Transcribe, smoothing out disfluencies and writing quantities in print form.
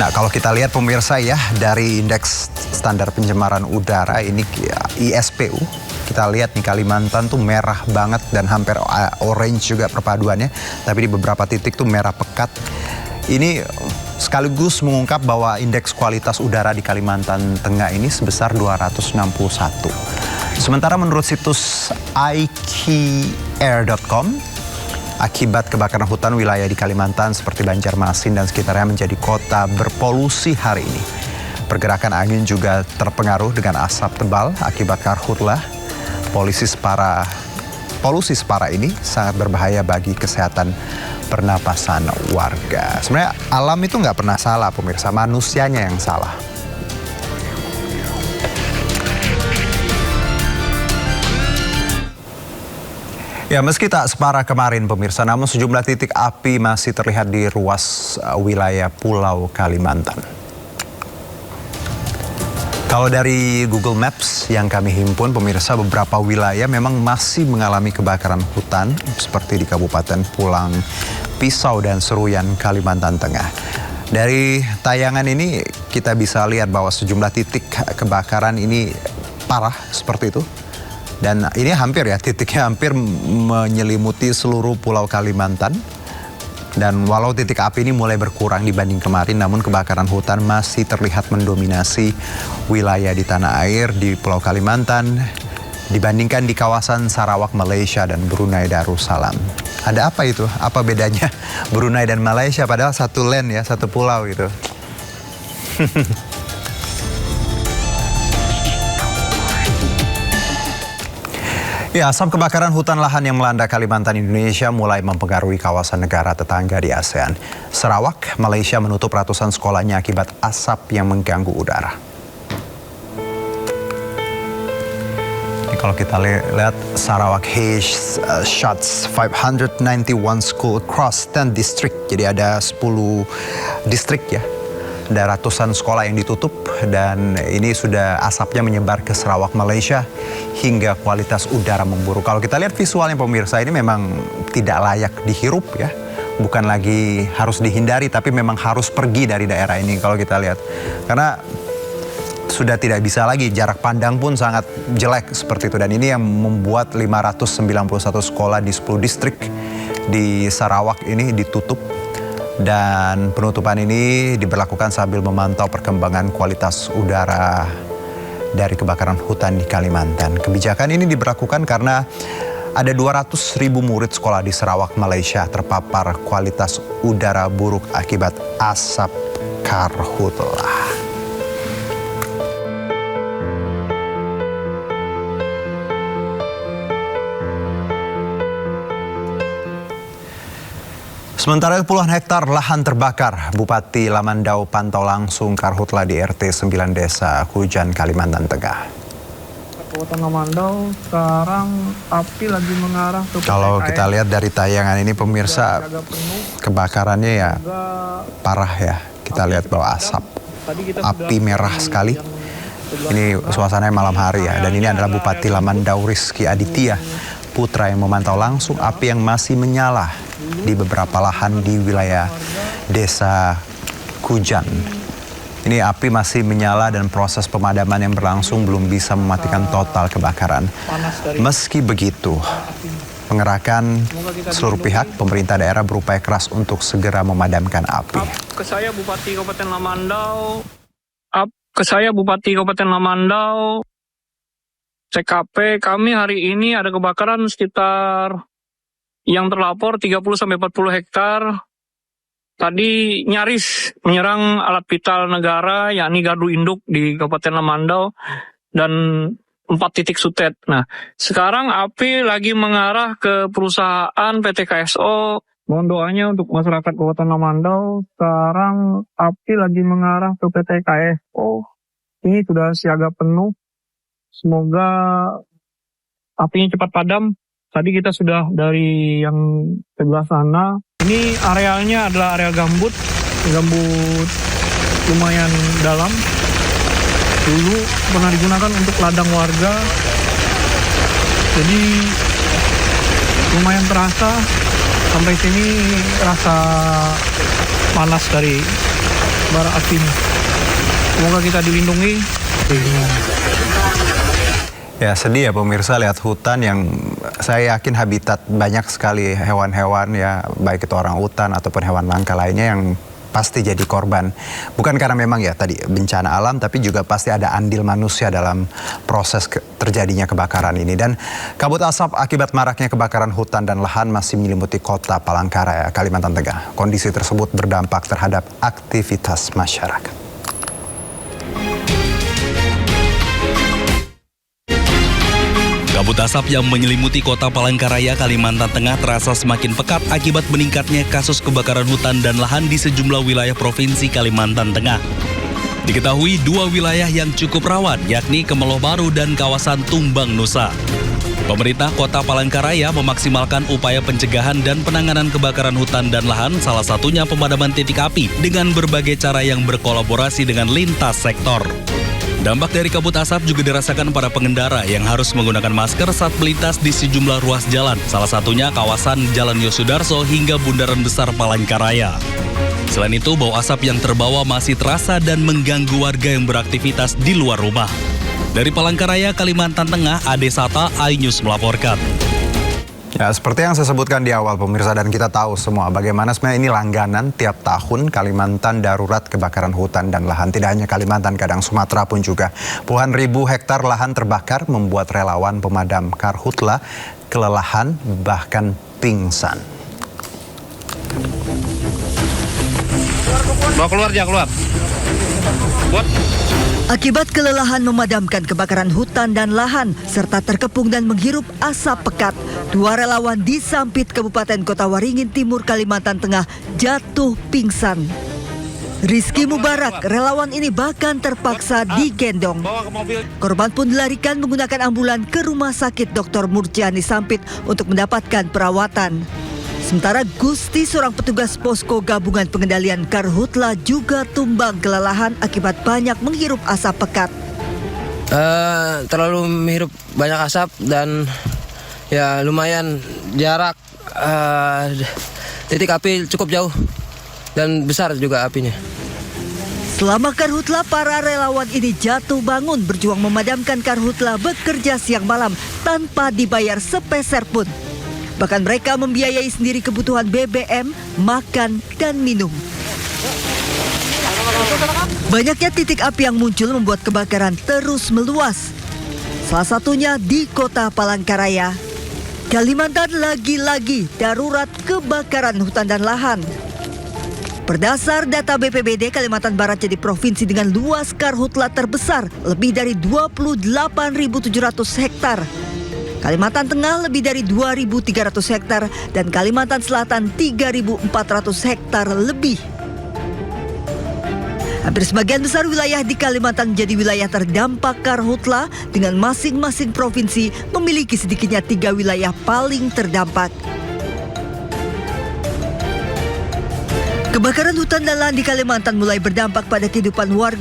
Nah, kalau kita lihat pemirsa ya, dari indeks standar pencemaran udara ini ISPU, kita lihat nih Kalimantan tuh merah banget dan hampir orange juga perpaduannya. Tapi di beberapa titik tuh merah pekat. Ini sekaligus mengungkap bahwa indeks kualitas udara di Kalimantan Tengah ini sebesar 261. Sementara menurut situs iqair.com, akibat kebakaran hutan wilayah di Kalimantan seperti Banjarmasin dan sekitarnya menjadi kota berpolusi hari ini. Pergerakan angin juga terpengaruh dengan asap tebal akibat karhutlah. Polusi separa ini sangat berbahaya bagi kesehatan pernapasan warga. Sebenarnya alam itu nggak pernah salah pemirsa, manusianya yang salah. Ya, meski tak separah kemarin pemirsa, namun sejumlah titik api masih terlihat di ruas wilayah Pulau Kalimantan. Kalau dari Google Maps yang kami himpun pemirsa, beberapa wilayah memang masih mengalami kebakaran hutan seperti di Kabupaten Pulang Pisau dan Seruyan, Kalimantan Tengah. Dari tayangan ini kita bisa lihat bahwa sejumlah titik kebakaran ini parah seperti itu. Dan ini titiknya hampir menyelimuti seluruh Pulau Kalimantan. Dan walau titik api ini mulai berkurang dibanding kemarin, namun kebakaran hutan masih terlihat mendominasi wilayah di tanah air di Pulau Kalimantan dibandingkan di kawasan Sarawak, Malaysia dan Brunei Darussalam. Ada apa itu? Apa bedanya Brunei dan Malaysia? Padahal satu land ya, satu pulau gitu. Ya, asap kebakaran hutan lahan yang melanda Kalimantan Indonesia mulai mempengaruhi kawasan negara tetangga di ASEAN. Sarawak, Malaysia menutup ratusan sekolahnya akibat asap yang mengganggu udara. Ini kalau kita lihat Sarawak has shuts 591 school across 10 district. Jadi ada 10 distrik ya. Ada ratusan sekolah yang ditutup dan ini sudah asapnya menyebar ke Sarawak, Malaysia hingga kualitas udara memburuk. Kalau kita lihat visualnya pemirsa, ini memang tidak layak dihirup ya. Bukan lagi harus dihindari tapi memang harus pergi dari daerah ini kalau kita lihat. Karena sudah tidak bisa lagi, jarak pandang pun sangat jelek seperti itu. Dan ini yang membuat 591 sekolah di 10 distrik di Sarawak ini ditutup. Dan penutupan ini diberlakukan sambil memantau perkembangan kualitas udara dari kebakaran hutan di Kalimantan. Kebijakan ini diberlakukan karena ada 200.000 murid sekolah di Sarawak, Malaysia terpapar kualitas udara buruk akibat asap karhutlah. Sementara puluhan hektar lahan terbakar, Bupati Lamandau pantau langsung karhutlah di RT 9 Desa Kujan, Kalimantan Tengah. Kabupaten Lamandau sekarang api lagi mengarah ke Kalau kita lihat dari tayangan ini pemirsa, kebakarannya ya parah ya. Kita lihat bahwa api merah sekali. Ini suasananya malam hari ya. Dan ini adalah Bupati Lamandau Rizky Aditya Putra yang memantau langsung api yang masih menyala di beberapa lahan di wilayah Desa Kujan. Ini api masih menyala dan proses pemadaman yang berlangsung belum bisa mematikan total kebakaran. Meski begitu, pengerakan seluruh pihak, pemerintah daerah berupaya keras untuk segera memadamkan api. Ke saya Bupati Kabupaten Lamandau, CKP kami hari ini ada kebakaran sekitar yang terlapor 30-40 hektar. Tadi nyaris menyerang alat vital negara, yakni gardu induk di Kabupaten Lamandau dan 4 titik sutet. Nah, sekarang api lagi mengarah ke perusahaan PT KSO. Mohon doanya untuk masyarakat Kabupaten Lamandau. Sekarang api lagi mengarah ke PT KSO. Ini sudah siaga penuh. Semoga apinya cepat padam. Tadi kita sudah dari yang sebelah sana. Ini arealnya adalah area gambut lumayan dalam. Dulu pernah digunakan untuk ladang warga. Jadi lumayan terasa. Sampai sini rasa panas dari bara apinya. Semoga kita dilindungi. Ya sedih ya pemirsa lihat hutan yang saya yakin habitat banyak sekali hewan-hewan ya, baik itu orang hutan ataupun hewan langka lainnya yang pasti jadi korban. Bukan karena memang ya tadi bencana alam, tapi juga pasti ada andil manusia dalam proses terjadinya kebakaran ini. Dan kabut asap akibat maraknya kebakaran hutan dan lahan masih menyelimuti kota Palangkaraya, Kalimantan Tengah. Kondisi tersebut berdampak terhadap aktivitas masyarakat. Kabut asap yang menyelimuti kota Palangkaraya, Kalimantan Tengah terasa semakin pekat akibat meningkatnya kasus kebakaran hutan dan lahan di sejumlah wilayah Provinsi Kalimantan Tengah. Diketahui dua wilayah yang cukup rawan, yakni Kemeloh Baru dan kawasan Tumbang Nusa. Pemerintah Kota Palangkaraya memaksimalkan upaya pencegahan dan penanganan kebakaran hutan dan lahan, salah satunya pemadaman titik api dengan berbagai cara yang berkolaborasi dengan lintas sektor. Dampak dari kabut asap juga dirasakan para pengendara yang harus menggunakan masker saat melintas di sejumlah ruas jalan, salah satunya kawasan Jalan Yosudarso hingga Bundaran Besar Palangkaraya. Selain itu, bau asap yang terbawa masih terasa dan mengganggu warga yang beraktivitas di luar rumah. Dari Palangkaraya, Kalimantan Tengah, Ade Sata, iNews melaporkan. Ya, seperti yang saya sebutkan di awal pemirsa, dan kita tahu semua bagaimana sebenarnya ini langganan tiap tahun Kalimantan darurat kebakaran hutan dan lahan. Tidak hanya Kalimantan, kadang Sumatera pun juga. Puluhan ribu hektar lahan terbakar membuat relawan pemadam karhutla kelelahan bahkan pingsan. Keluar aja, keluar. Buat. Akibat kelelahan memadamkan kebakaran hutan dan lahan serta terkepung dan menghirup asap pekat, dua relawan di Sampit, Kabupaten Kota Waringin Timur, Kalimantan Tengah jatuh pingsan. Rizky Mubarak, relawan ini bahkan terpaksa digendong. Korban pun dilarikan menggunakan ambulan ke Rumah Sakit Dr. Murjani Sampit untuk mendapatkan perawatan. Sementara Gusti, seorang petugas posko gabungan pengendalian karhutla, juga tumbang kelelahan akibat banyak menghirup asap pekat. Terlalu menghirup banyak asap dan ya lumayan jarak titik api cukup jauh dan besar juga apinya. Selama karhutla, para relawan ini jatuh bangun berjuang memadamkan karhutla, bekerja siang malam tanpa dibayar sepeser pun. Bahkan mereka membiayai sendiri kebutuhan BBM, makan, dan minum. Banyaknya titik api yang muncul membuat kebakaran terus meluas. Salah satunya di kota Palangkaraya. Kalimantan lagi-lagi darurat kebakaran hutan dan lahan. Berdasar data BPBD, Kalimantan Barat jadi provinsi dengan luas karhutla terbesar, lebih dari 28.700 hektar. Kalimantan Tengah lebih dari 2.300 hektar dan Kalimantan Selatan 3.400 hektar lebih. Hampir sebagian besar wilayah di Kalimantan menjadi wilayah terdampak karhutla dengan masing-masing provinsi memiliki sedikitnya 3 wilayah paling terdampak. Kebakaran hutan dan lahan di Kalimantan mulai berdampak pada kehidupan warga